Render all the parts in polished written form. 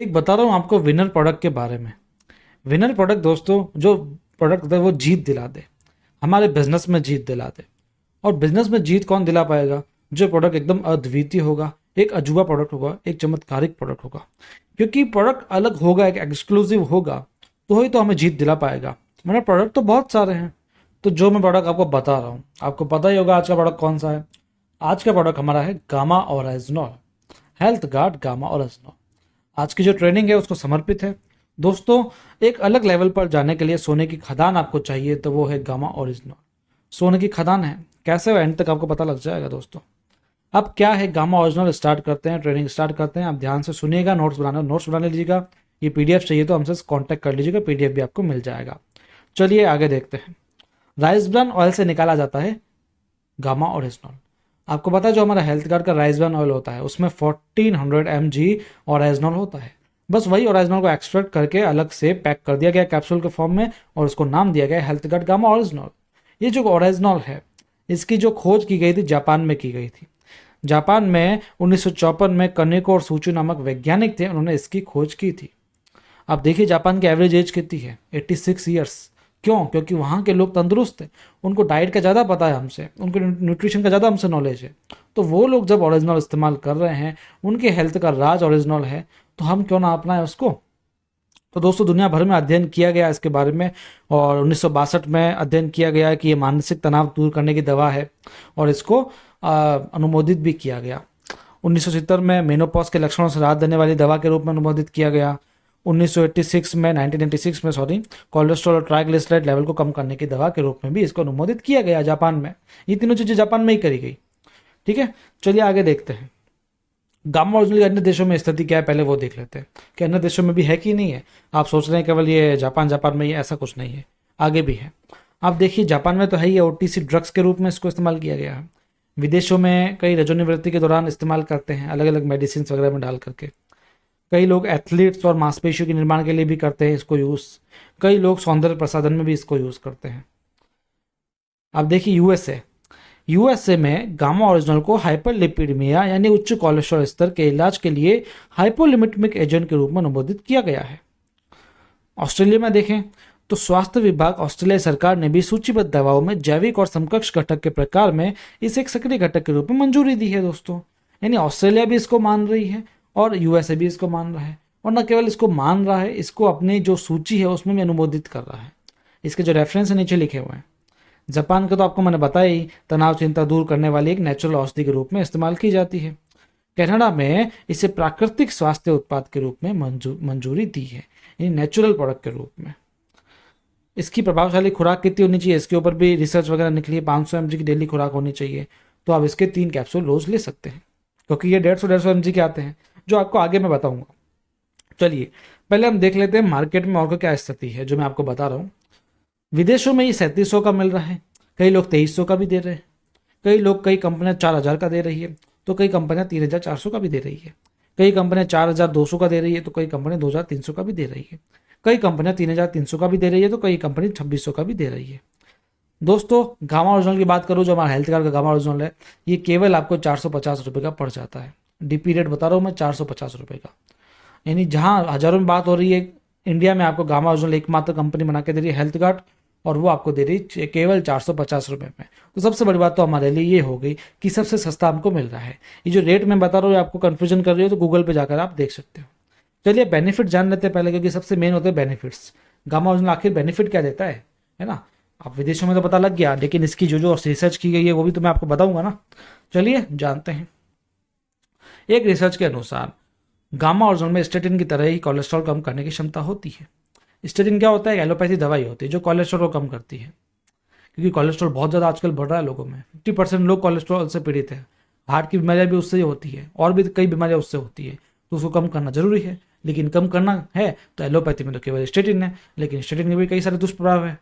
एक बता रहा हूँ आपको विनर प्रोडक्ट के बारे में। विनर प्रोडक्ट दोस्तों, जो प्रोडक्ट होता है वो जीत दिला दे, हमारे बिजनेस में जीत दिला दे। और बिजनेस में जीत कौन दिला पाएगा? जो प्रोडक्ट एकदम अद्वितीय होगा, एक अजूबा प्रोडक्ट होगा, एक चमत्कारिक प्रोडक्ट होगा। क्योंकि प्रोडक्ट अलग होगा, एक एक्सक्लूसिव होगा, तो ही तो हमें जीत दिला पाएगा। मेरा प्रोडक्ट तो बहुत सारे हैं, तो जो मैं प्रोडक्ट आपको बता रहा हूँ, आपको पता ही होगा आज का प्रोडक्ट कौन सा है। आज का प्रोडक्ट हमारा है gamma original, health guard gamma original. आज की जो ट्रेनिंग है उसको समर्पित है। दोस्तों, एक अलग लेवल पर जाने के लिए सोने की खदान आपको चाहिए, तो वो है गामा ओरिजिनल। सोने की खदान है, कैसे हो एंड तक आपको पता लग जाएगा दोस्तों। अब क्या है गामा ओरिजिनल, स्टार्ट करते हैं, ट्रेनिंग स्टार्ट करते हैं। आप ध्यान से सुनिएगा, नोट्स बना लीजिएगा। ये पीडीएफ चाहिए तो हमसे कांटेक्ट कर लीजिएगा, पीडीएफ भी आपको मिल जाएगा। चलिए आगे देखते हैं। राइस ब्रान ऑयल से निकाला जाता है गामा ओरिजिनल। आपको पता है जो हमारा हेल्थ गार्ड का राइस ब्रान ऑयल होता है उसमें 1400 mg ओरिजिनल होता है। बस वही ओरिजिनल को एक्सट्रैक्ट करके अलग से पैक कर दिया गया कैप्सूल के फॉर्म में, और उसको नाम दिया गया हेल्थ गार्ड गामा ओरिजिनल। ये जो ओरिजिनल है, इसकी जो खोज की गई थी जापान में की गई थी। जापान में 1954 में कनेको और सूचू नामक वैज्ञानिक थे, उन्होंने इसकी खोज की थी। आप देखिए जापान की एवरेज एज कितनी है, 86 ईयर्स। क्यों? क्योंकि वहाँ के लोग तंदुरुस्त हैं, उनको डाइट का ज़्यादा पता है हमसे, उनको न्यूट्रिशन का ज़्यादा हमसे नॉलेज है। तो वो लोग जब ओरिजिनल इस्तेमाल कर रहे हैं, उनके हेल्थ का राज ओरिजिनल है, तो हम क्यों ना अपनाएं उसको। तो दोस्तों, दुनिया भर में अध्ययन किया गया इसके बारे में, और 1962 में अध्ययन किया गया कि ये मानसिक तनाव दूर करने की दवा है, और इसको अनुमोदित भी किया गया। 1970 में मेनोपॉज के लक्षणों से राहत देने वाली दवा के रूप में अनुमोदित किया गया। 1986 में कोलेस्ट्रॉल और ट्राइग्लिसराइड लेवल को कम करने की दवा के रूप में भी इसको अनुमोदित किया गया जापान में। ये तीनों चीज़ें जापान में ही करी गई। ठीक है, चलिए आगे देखते हैं। गामा ओरिजिनल अन्य देशों में स्थिति क्या है, पहले वो देख लेते हैं कि अन्य देशों में भी है कि नहीं है। आप सोच रहे हैं केवल ये जापान में ही, ऐसा कुछ नहीं है, आगे भी है। आप देखिए जापान में तो है ही, ओटीसी ड्रग्स के रूप में इसको इस्तेमाल किया गया है। विदेशों में कई रजोनिवृत्ति के दौरान इस्तेमाल करते हैं, अलग अलग मेडिसिन वगैरह में डाल करके। कई लोग एथलीट्स और मांसपेशियों के निर्माण के लिए भी करते हैं इसको यूज़। कई लोग सौंदर्य प्रसाधन में भी इसको यूज़ करते हैं। अब देखिए यूएसए में गामा ओरिजिनल को हाइपरलिपिडमिया यानी उच्च कोलेस्ट्रॉल स्तर के इलाज के लिए हाइपोलिमिटमिक एजेंट के रूप में अनुमोदित किया गया है। ऑस्ट्रेलिया में देखें तो स्वास्थ्य विभाग ऑस्ट्रेलिया सरकार ने भी सूचीबद्ध दवाओं में जैविक और समकक्ष घटक के प्रकार में इसे एक सक्रिय घटक के रूप में मंजूरी दी है दोस्तों। यानी ऑस्ट्रेलिया भी इसको मान रही है और यूएसए भी इसको मान रहा है, और न केवल इसको मान रहा है, इसको अपनी जो सूची है उसमें भी अनुमोदित कर रहा है। इसके जो रेफरेंस नीचे लिखे हुए हैं। जापान का तो आपको मैंने बताया ही, तनाव चिंता दूर करने वाली एक नेचुरल औषधि के रूप में इस्तेमाल की जाती है। कनाडा में इसे प्राकृतिक स्वास्थ्य उत्पाद के रूप में मंजूरी दी है, यानी नेचुरल प्रोडक्ट के रूप में। इसकी प्रभावशाली खुराक कितनी होनी चाहिए, इसके ऊपर भी रिसर्च वगैरह निकली है। 500 mg की डेली खुराक होनी चाहिए, तो आप इसके 3 कैप्सूल रोज ले सकते हैं, क्योंकि ये 150 mg के आते हैं, जो आपको आगे मैं बताऊंगा। चलिए पहले हम देख लेते हैं मार्केट में और क्या स्थिति है, जो मैं आपको बता रहा हूँ। विदेशों में ये 3700 का मिल रहा है, कई लोग 2300 का भी दे रहे हैं, कई कंपनियां 4000 का दे रही है, तो कई कंपनियां 3400 का भी दे रही है, कई कंपनियां 4200 का दे रही है, तो कई कंपनियां 2300 का भी दे रही है, कई कंपनियां 3300 का भी दे रही है, तो कई कंपनी 2600 का भी दे रही है। दोस्तों, गामा ओरिजिनल की बात करूँ, जो हमारा हेल्थ कार्ड का गामा ओरिजिनल है, ये केवल आपको 450 रुपये का पड़ जाता है। डीपी रेट बता रहा हूँ मैं, 450 रुपये का। यानी जहाँ हज़ारों में बात हो रही है, इंडिया में आपको गामा ओरिजिनल एकमात्र कंपनी बना के दे रही है हेल्थ गार्ड, और वो आपको दे रही है केवल 450 रुपये में। तो सबसे बड़ी बात तो हमारे लिए ये हो गई कि सबसे सस्ता हमको मिल रहा है। ये जो रेट मैं बता रहा हूँ आपको कन्फ्यूजन कर रही हो, तो गूगल पे जाकर आप देख सकते हो। चलिए बेनिफिट जान लेते हैं पहले, क्योंकि सबसे मेन होते हैं बेनिफिट्स। गामा ओरिजिनल आखिर बेनिफिट क्या देता है ना। आप विदेशों में तो पता लग गया, लेकिन इसकी जो रिसर्च की गई है वो भी तो मैं आपको बताऊंगा ना। चलिए जानते हैं। एक रिसर्च के अनुसार गामा ओरिजिनल में स्टेटिन की तरह ही कोलेस्ट्रॉल कम करने की क्षमता होती है। स्टेटिन क्या होता है? एलोपैथी दवाई होती है जो कोलेस्ट्रॉल को कम करती है, क्योंकि कोलेस्ट्रॉल बहुत ज़्यादा आजकल बढ़ रहा है लोगों में। 50% लोग कोलेस्ट्रॉल से पीड़ित है। हार्ट की बीमारियां भी उससे ही होती है, और भी कई बीमारियां उससे होती है, तो उसको कम करना जरूरी है। लेकिन कम करना है तो एलोपैथी में तो केवल स्टेटिन है, लेकिन स्टेटिन के भी कई सारे दुष्प्रभाव है।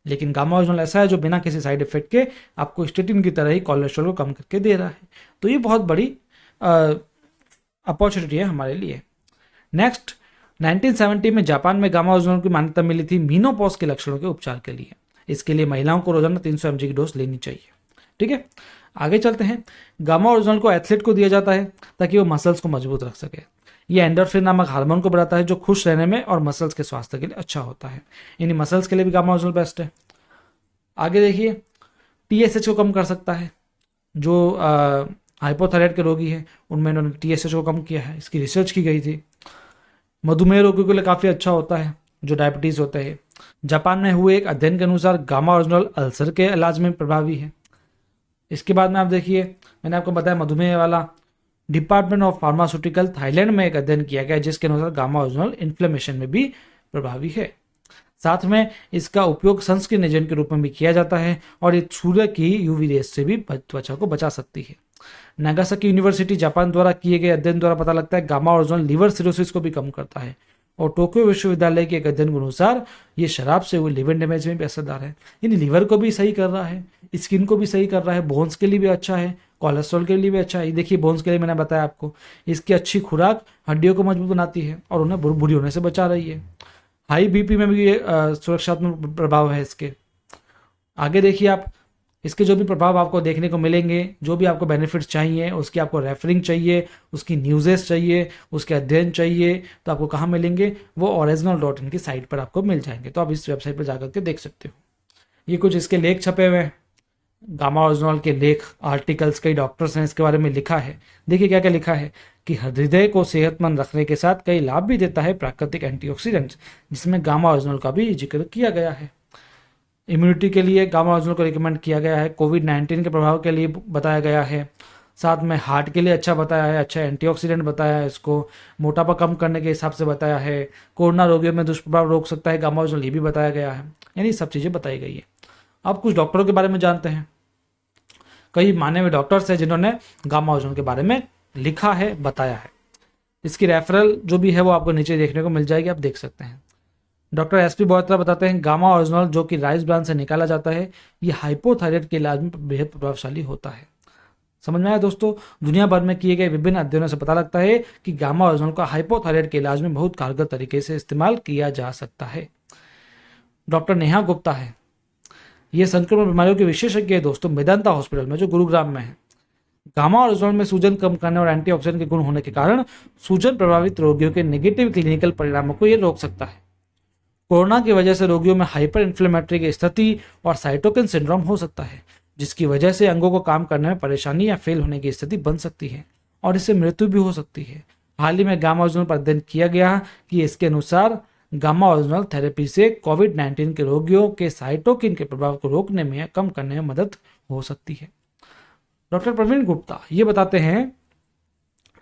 लेकिन गामा ओरिजिनल ऐसा है जो बिना किसी साइड इफेक्ट के आपको स्टेटिन की तरह ही कोलेस्ट्रॉल को कम करके दे रहा है। तो ये बहुत बड़ी अपॉर्चुनिटी है हमारे लिए। नेक्स्ट, 1970 में जापान में गामा ओरिजिनल की मान्यता मिली थी मीनोपॉज के लक्षणों के उपचार के लिए। इसके लिए महिलाओं को रोजाना 300 mg की डोज लेनी चाहिए। ठीक है, आगे चलते हैं। गामा ओरिजिनल को एथलीट को दिया जाता है ताकि वो मसल्स को मजबूत रख सके। ये एंडोर्फिन नामक हार्मोन को बढ़ाता है जो खुश रहने में और मसल्स के स्वास्थ्य के लिए अच्छा होता है। यानी मसल्स के लिए भी गामा ओरिजिनल बेस्ट है। आगे देखिए, टीएसएच को कम कर सकता है। जो हाइपोथायराइड के रोगी हैं उनमें इन्होंने टीएसएच को कम किया है, इसकी रिसर्च की गई थी। मधुमेह रोगियों के लिए काफ़ी अच्छा होता है, जो डायबिटीज़ होता है। जापान में हुए एक अध्ययन के अनुसार गामा ओरिजिनल अल्सर के इलाज में प्रभावी है। इसके बाद में आप देखिए, मैंने आपको बताया मधुमेह वाला, डिपार्टमेंट ऑफ फार्मास्यूटिकल थाईलैंड में एक अध्ययन किया गया जिसके अनुसार गामा ओरिजिनल इन्फ्लेमेशन में भी प्रभावी है। साथ में इसका उपयोग सनस्क्रीन एजेंट के रूप में भी किया जाता है और ये सूर्य की यूवी रेस से भी त्वचा को बचा सकती है। नागासाकी यूनिवर्सिटी जापान द्वारा किए गए अध्ययन द्वारा पता लगता है गामा ओरिजिनल लीवर सिरोसिस को भी कम करता है। और टोक्यो विश्वविद्यालय के एक अध्ययन के अनुसार ये शराब से हुए लिवर डैमेज में भी असरदार है। यानी लीवर को भी सही कर रहा है, स्किन को भी सही कर रहा है, बोन्स के लिए भी अच्छा है, कोलेस्ट्रॉल के लिए भी अच्छा है। ये देखिए, बोन्स के लिए मैंने बताया आपको, इसकी अच्छी खुराक हड्डियों को मजबूत बनाती है और उन्हें बुरी होने से बचा रही है। हाई बीपी में भी ये सुरक्षात्मक प्रभाव है इसके। आगे देखिए आप, इसके जो भी प्रभाव आपको देखने को मिलेंगे, जो भी आपको बेनिफिट्स चाहिए, उसकी आपको रेफरिंग चाहिए, उसकी न्यूज़ेस चाहिए, उसके अध्ययन चाहिए, तो आपको कहाँ मिलेंगे? वो ओरिजिनल.इन की साइट पर आपको मिल जाएंगे। तो आप इस वेबसाइट पर जाकर के देख सकते हो। ये कुछ इसके लेख छपे हुए हैं, गामा ओरिजिनल के लेख, आर्टिकल्स, कई डॉक्टर्स ने इसके बारे में लिखा है। देखिए क्या क्या लिखा है कि हृदय को सेहतमंद रखने के साथ कई लाभ भी देता है प्राकृतिक एंटीऑक्सीडेंट्स, जिसमें गामा ओरिजिनल का भी जिक्र किया गया है। इम्यूनिटी के लिए गामा ओरिजिनल को रिकमेंड किया गया है। कोविड-19 के प्रभाव के लिए बताया गया है। साथ में हार्ट के लिए अच्छा बताया है, अच्छा एंटीऑक्सीडेंट बताया है इसको। मोटापा कम करने के हिसाब से बताया है। कोरोना रोगियों में दुष्प्रभाव रोक सकता है गामा ओरिजिनल, ये भी बताया गया है। यानी सब चीज़ें बताई गई है। अब कुछ डॉक्टरों के बारे में जानते हैं। कई माने हुए डॉक्टर्स हैं जिन्होंने गामा ओरिजिनल के बारे में लिखा है, बताया है। इसकी रेफरल जो भी है वो आपको नीचे देखने को मिल जाएगी, आप देख सकते हैं। डॉक्टर एसपी बोयत्रा बताते हैं गामा ओरिजिनल जो कि राइस ब्रान से निकाला जाता है, ये हाइपोथायराइड के इलाज में बेहद प्रभावशाली होता है। समझ में आया दोस्तों? दुनिया भर में किए गए विभिन्न अध्ययनों से पता लगता है कि गामा ओरिजिनल का हाइपोथायराइड के इलाज में बहुत कारगर तरीके से इस्तेमाल किया जा सकता है। डॉक्टर नेहा गुप्ता है, ये संक्रमण बीमारियों के विशेषज्ञ है दोस्तों, मेदांता हॉस्पिटल में जो गुरुग्राम में है। गामा ओरिजिनल में सूजन कम करने और एंटीऑक्सीडेंट के गुण होने के कारण सूजन प्रभावित रोगियों के नेगेटिव क्लिनिकल परिणामों को ये रोक सकता है। कोरोना की वजह से रोगियों में हाइपर इन्फ्लेमेटरी की स्थिति और साइटोकिन सिंड्रोम हो सकता है, जिसकी वजह से अंगों को काम करने में परेशानी या फेल होने की स्थिति बन सकती है और इससे मृत्यु भी हो सकती है। हाल ही में गामा ओरिजिनल पर अध्ययन किया गया कि इसके अनुसार गामा ओरिजिनल थेरेपी से कोविड-19 के रोगियों के साइटोकिन के प्रभाव को रोकने में या कम करने में मदद हो सकती है। डॉक्टर प्रवीण गुप्ता ये बताते हैं,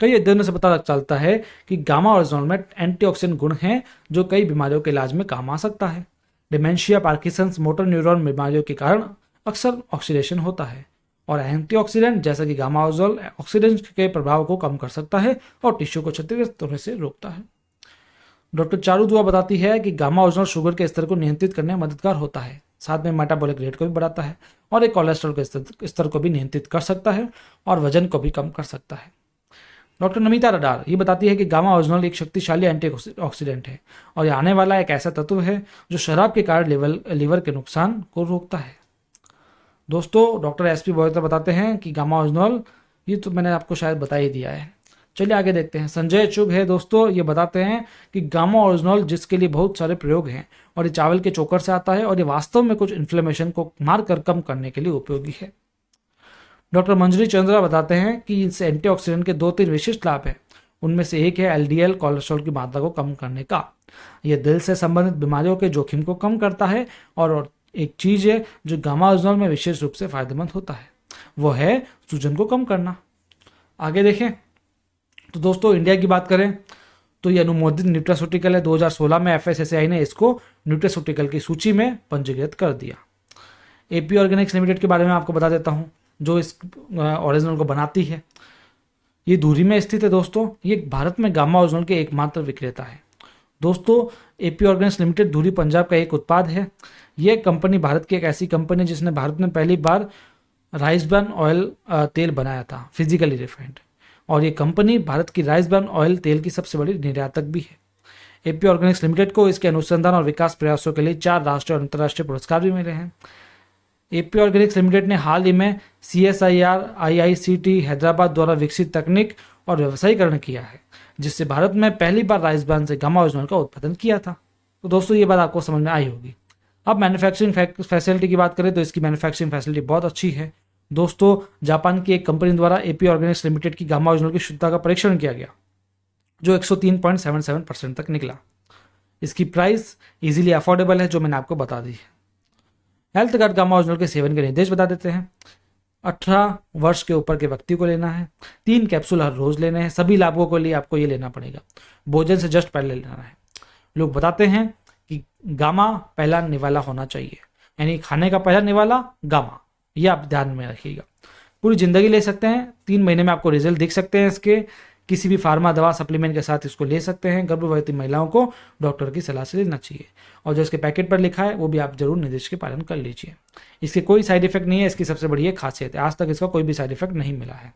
कई अध्ययनों से पता चलता है कि गामा ओरिजिनल में एंटीऑक्सीडेंट गुण हैं जो कई बीमारियों के इलाज में काम आ सकता है। डिमेंशिया, पार्किंसंस, मोटर न्यूरॉन बीमारियों के कारण अक्सर ऑक्सीडेशन होता है और एंटीऑक्सीडेंट जैसा कि गामा ओरिजिनल ऑक्सीडेंट के प्रभाव को कम कर सकता है और टिश्यू को क्षतिग्रस्त होने से रोकता है। डॉक्टर चारू दुआ बताती है कि गामा ओरिजिनल शुगर के स्तर को नियंत्रित करने में मददगार होता है, साथ में मेटाबॉलिक रेट को भी बढ़ाता है और एक कोलेस्ट्रॉल के स्तर को भी नियंत्रित कर सकता है और वजन को भी कम कर सकता है। डॉक्टर नमिता रडार ये बताती है कि गामा ओरिजिनल एक शक्तिशाली एंटीऑक्सीडेंट है और यह आने वाला एक ऐसा तत्व है जो शराब के कारण लीवर के नुकसान को रोकता है। दोस्तों डॉक्टर एसपी बोयत्रा बताते हैं कि गामा ओरिजिनल, ये तो मैंने आपको शायद बता ही दिया है। चलिए आगे देखते हैं। संजय चुग है दोस्तों, ये बताते हैं कि गामा ओरिजिनल जिसके लिए बहुत सारे प्रयोग हैं और ये चावल के चोकर से आता है और ये वास्तव में कुछ इन्फ्लेमेशन को मारकर कम करने के लिए उपयोगी है। डॉक्टर मंजरी चंद्रा बताते हैं कि इस एंटीऑक्सीडेंट के 2-3 विशिष्ट लाभ हैं। उनमें से एक है एलडीएल कोलेस्ट्रॉल की मात्रा को कम करने का। यह दिल से संबंधित बीमारियों के जोखिम को कम करता है और एक चीज़ है जो गामा ओरिजिनल में विशेष रूप से फायदेमंद होता है, वो है सूजन को कम करना। आगे देखें तो दोस्तों इंडिया की बात करें तो ये अनुमोदित न्यूट्रास्यूटिकल है। 2016 में एफएसएसएआई ने इसको न्यूट्रास्यूटिकल की सूची में पंजीकृत कर दिया। एपी ऑर्गेनिक्स लिमिटेड के बारे में आपको बता देता हूँ, जो इस ओरिजिनल को बनाती है। ये धुरी में स्थित है दोस्तों। ये भारत में गामा ओरिजिनल के एकमात्र विक्रेता है। दोस्तों एपी ऑर्गेनिक्स लिमिटेड धुरी पंजाब का एक उत्पाद है। यह कंपनी भारत की एक ऐसी कंपनी है जिसने भारत में पहली बार राइस ब्रान ऑयल तेल बनाया था, फिजिकली रिफाइंड, और ये कंपनी भारत की राइस ब्रान ऑयल तेल की सबसे बड़ी निर्यातक भी है। एपी ऑर्गेनिक्स लिमिटेड को इसके अनुसंधान और विकास प्रयासों के लिए 4 राष्ट्रीय और अंतर्राष्ट्रीय पुरस्कार भी मिले हैं। एपी ऑर्गेनिक्स लिमिटेड ने हाल ही में CSIR IICT हैदराबाद द्वारा विकसित तकनीक और व्यवसायीकरण किया है, जिससे भारत में पहली बार राइस ब्रान से गामा ओरिजिनल का उत्पादन किया था। तो दोस्तों ये बात आपको समझ में आई होगी। अब मैन्युफैक्चरिंग फैसिलिटी की बात करें तो इसकी मैन्युफैक्चरिंग फैसिलिटी बहुत अच्छी है दोस्तों। जापान की एक कंपनी द्वारा एपी ऑर्गेनिक्स लिमिटेड की गामा ओरिजिनल की शुद्धता का परीक्षण किया गया जो 103.77% तक निकला। इसकी प्राइस इजीली अफोर्डेबल है जो मैंने आपको बता दी है। हेल्थ गार्ड गामा ओरिजिनल के सेवन के निर्देश बता देते हैं। 18 वर्ष के ऊपर के व्यक्ति को लेना है, 3 कैप्सूल हर रोज लेने हैं। सभी लाभों के लिए आपको ये लेना पड़ेगा, भोजन से जस्ट पहले लेना है। लोग बताते हैं कि गामा पहला निवाला होना चाहिए, यानी खाने का पहला निवाला गामा, ये आप ध्यान में रखिएगा। पूरी जिंदगी ले सकते हैं, 3 महीने में आपको रिजल्ट दिख सकते हैं इसके। किसी भी फार्मा दवा सप्लीमेंट के साथ इसको ले सकते हैं। गर्भवती महिलाओं को डॉक्टर की सलाह से लेना चाहिए और जो इसके पैकेट पर लिखा है वो भी आप जरूर निर्देश के पालन कर लीजिए। इसके कोई साइड इफेक्ट नहीं है, इसकी सबसे बड़ी ये खासियत है, आज तक इसका कोई भी साइड इफेक्ट नहीं मिला है।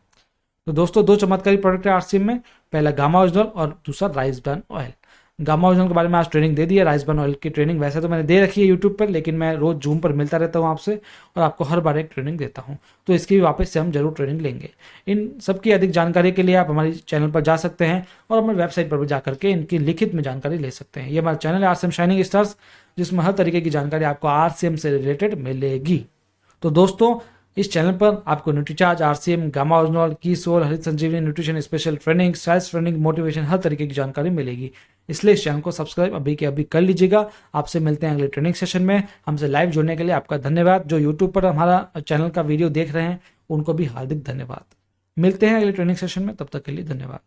तो दोस्तों 2 चमत्कारी प्रोडक्ट है आरसीएम में, पहला गामा ओरिजिनल और दूसरा rice bran oil. Gamma original के बारे में आज ट्रेनिंग दे दी है। राइस ब्रान ऑयल की ट्रेनिंग वैसे तो मैंने दे रखी है यूट्यूब पर, लेकिन मैं रोज जूम पर मिलता रहता हूँ आपसे और आपको हर बार एक ट्रेनिंग देता हूँ, तो इसकी भी वापस से हम जरूर ट्रेनिंग लेंगे। इन सबकी अधिक जानकारी के लिए आप हमारे चैनल पर जा सकते हैं और हमारी वेबसाइट पर भी जाकर के इनकी लिखित में जानकारी ले सकते हैं। ये हमारा चैनल है आरसीएम शाइनिंग स्टार्स, जिसमें हर तरीके की जानकारी आपको आरसीएम से रिलेटेड मिलेगी। तो दोस्तों इस चैनल पर आपको Nutricharge, RCM, Gamma Original, Keysoul, Harit Sanjivani, nutrition special training, sales training, motivation, हर तरीके की जानकारी मिलेगी। इसलिए इस चैनल को सब्सक्राइब अभी के अभी कर लीजिएगा। आपसे मिलते हैं अगले ट्रेनिंग सेशन में। हमसे लाइव जुड़ने के लिए आपका धन्यवाद। जो यूट्यूब पर हमारा चैनल का वीडियो देख रहे हैं उनको भी हार्दिक धन्यवाद। मिलते हैं अगले ट्रेनिंग सेशन में, तब तक के लिए धन्यवाद।